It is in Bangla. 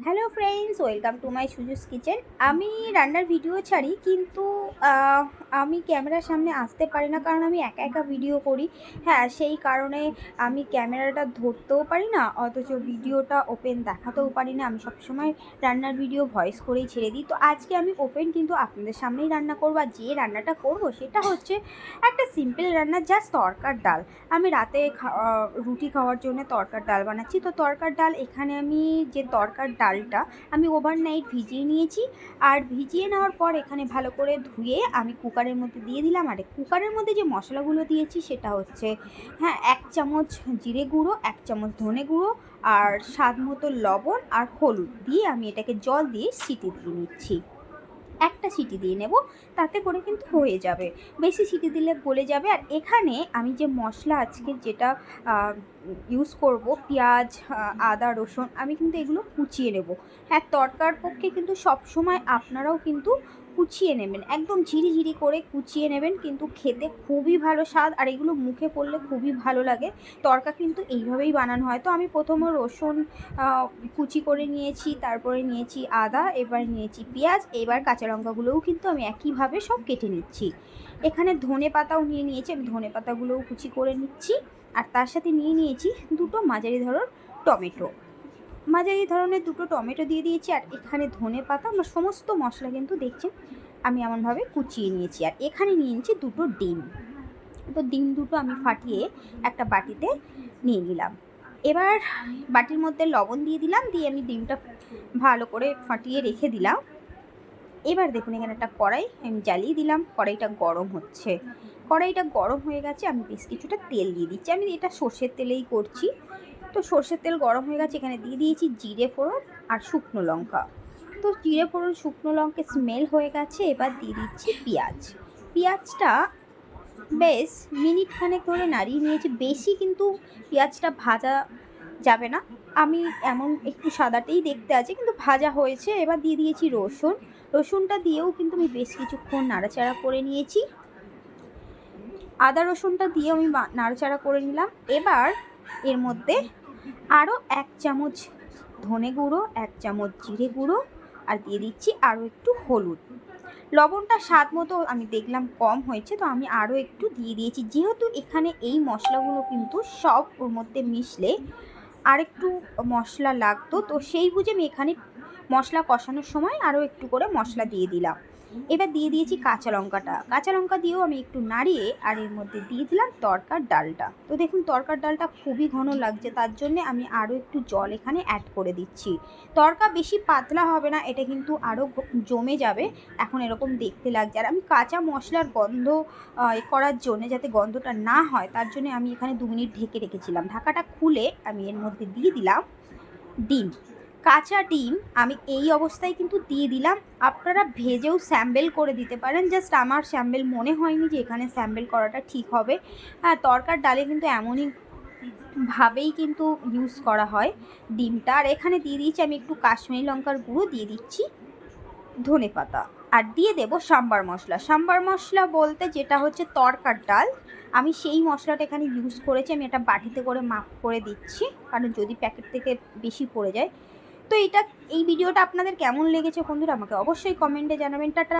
Hello friends, welcome to my Suju's kitchen. আমি রান্নার ভিডিও ছাড়ি, কিন্তু আমি ক্যামেরার সামনে আসতে পারি না, কারণ আমি একা একা ভিডিও করি। হ্যাঁ, সেই কারণে আমি ক্যামেরাটা ধরতেও পারি না, অথচ ভিডিওটা ওপেন দেখাতেও পারি না। আমি সবসময় রান্নার ভিডিও ভয়েস করেই ছেড়ে দিই। তো আজকে আমি ওপেন কিন্তু আপনাদের সামনেই রান্না করবো। আর যে রান্নাটা করব সেটা হচ্ছে একটা সিম্পল রান্না, জাস্ট তরকার ডাল। আমি রাতে রুটি খাওয়ার জন্য তরকার ডাল বানাচ্ছি। তো তরকার ডাল, এখানে আমি যে তরকার ডালটা আমি ওভারনাইট ভিজিয়ে নিয়েছি। আর ভিজিয়ে নেওয়ার পর এখানে ভালো করে ধুয়ে আমি কুকারের মধ্যে দিয়ে দিলাম। আর কুকারের মধ্যে যে মশলাগুলো দিয়েছি সেটা হচ্ছে, হ্যাঁ, 1 চামচ জিরে গুঁড়ো, 1 চামচ ধনে গুঁড়ো, আর স্বাদ মতো লবণ আর হলুদ দিয়ে আমি এটাকে জল দিয়ে সিটি দিয়ে নিচ্ছি। একটা সিটি দিয়ে নেব, তাতে করে কিন্তু হয়ে যাবে। বেশি সিটি দিলে গলে যাবে। আর এখানে আমি যে মশলা আজকে যেটা ইউজ করব, পেঁয়াজ, আদা, রসুন, আমি কিন্তু এগুলো কুচিয়ে নেব। হ্যাঁ, তরকার পক্ষে কিন্তু সব সময় আপনারাও কিন্তু কুচিয়ে নেবেন, একদম ঝিরিঝিরি করে কুচিয়ে নেবেন, কিন্তু খেতে খুবই ভালো স্বাদ। আর এগুলো মুখে পড়লে খুবই ভালো লাগে। তরকা কিন্তু এইভাবেই বানানো হয়। তো আমি প্রথমে রসুন কুচি করে নিয়েছি, তারপরে নিয়েছি আদা, এবার নিয়েছি পেঁয়াজ, এবার কাঁচা লঙ্কাগুলোও কিন্তু আমি একইভাবে সব কেটে নিচ্ছি। এখানে ধনে পাতাও নিয়ে নিয়েছি, আমি ধনে পাতাগুলোও কুচি করে নিচ্ছি। আর তার সাথে নিয়ে নিয়েছি দুটো মাঝারি ধরনের দুটো টমেটো দিয়ে দিয়েছি। আর এখানে ধনে পাতা, আমার সমস্ত মশলা কিন্তু দেখছেন আমি এমনভাবে কুচিয়ে নিয়েছি। আর এখানে নিয়ে নিয়েছি দুটো ডিম। তো ডিম দুটো আমি ফাটিয়ে একটা বাটিতে নিয়ে নিলাম। এবার বাটির মধ্যে লবণ দিয়ে দিলাম, দিয়ে আমি ডিমটা ভালো করে ফাটিয়ে রেখে দিলাম। এবার দেখুন, এখানে একটা কড়াই আমি জ্বালিয়ে দিলাম। কড়াইটা গরম হচ্ছে। কড়াইটা গরম হয়ে গেছে, আমি বেশ কিছুটা তেল দিয়ে দিচ্ছি। আমি এটা সর্ষের তেলেই করছি। তো সর্ষের তেল গরম হয়ে গেছে, এখানে দিয়ে দিয়েছি জিরে ফোড়ন আর শুকনো লঙ্কা। তো জিরে ফোড়ন শুকনো লঙ্কা স্মেল হয়ে গেছে, এবার দিয়ে দিচ্ছি পেঁয়াজটা বেশ মিনিট খানেক ধরে নাড়িয়ে নিয়েছি। বেশি কিন্তু পেঁয়াজটা ভাজা যাবে না, আমি এমন একটু সাদাটেই দেখতে আছে, কিন্তু ভাজা হয়েছে। এবার দিয়ে দিয়েছি রসুনটা দিয়েও কিন্তু আমি বেশ কিছুক্ষণ নাড়াচাড়া করে নিয়েছি। আদা রসুনটা দিয়ে আমি নাড়াচাড়া করে নিলাম। এবার এর মধ্যে আরও 1 চামচ ধনে গুঁড়ো, 1 চামচ জিরে গুঁড়ো, আর দিয়ে দিচ্ছি আরও একটু হলুদ। লবণটা স্বাদ মতো আমি দেখলাম কম হয়েছে, তো আমি আরও একটু দিয়ে দিয়েছি। যেহেতু এখানে এই মশলাগুলো কিন্তু সব ওর মধ্যে মিশলে আর একটু মশলা লাগতো, তো সেই বুঝে আমি এখানে মশলা কষানোর সময় আরও একটু করে মশলা দিয়ে দিলাম। এবার দিয়ে দিয়েছি কাঁচা লঙ্কা দিয়েও আমি একটু নাড়িয়ে আর এর মধ্যে দিয়ে দিলাম তরকার ডালটা। তো দেখুন, তরকার ডালটা খুবই ঘন লাগছে, তার জন্যে আমি আরও একটু জল এখানে অ্যাড করে দিচ্ছি। তরকা বেশি পাতলা হবে না, এটা কিন্তু আরও জমে যাবে। এখন এরকম দেখতে লাগছে। আর আমি কাঁচা মশলার গন্ধ করার জন্য, যাতে গন্ধটা না হয়, তার জন্য আমি এখানে 2 মিনিট ঢেকে রেখেছিলাম। ঢাকাটা খুলে আমি এর মধ্যে দিয়ে দিলাম ডিম। কাঁচা ডিম আমি এই অবস্থায় কিন্তু দিয়ে দিলাম। আপনারা ভেজেও স্যাম্বেল করে দিতে পারেন, জাস্ট আমার স্যাম্বেল মনে হয়নি যে এখানে স্যাম্বেল করাটা ঠিক হবে। হ্যাঁ, তরকার ডালে কিন্তু এমনই ভাবেই কিন্তু ইউজ করা হয় ডিমটা। আর এখানে দিয়ে দিয়েছি আমি একটু কাশ্মীরি লঙ্কার গুঁড়ো, দিয়ে দিচ্ছি ধনে পাতা, আর দিয়ে দেবো সাম্বার মশলা বলতে যেটা হচ্ছে তরকার ডাল। আমি সেই মশলাটা এখানে ইউজ করেছি। আমি একটা বাটিতে করে মাপ করে দিচ্ছি, কারণ যদি প্যাকেট থেকে বেশি পড়ে যায়। তো এই ভিডিওটা আপনাদের কেমন লেগেছে বন্ধুরা, আমাকে অবশ্যই কমেন্টে জানাবেন। টাটা।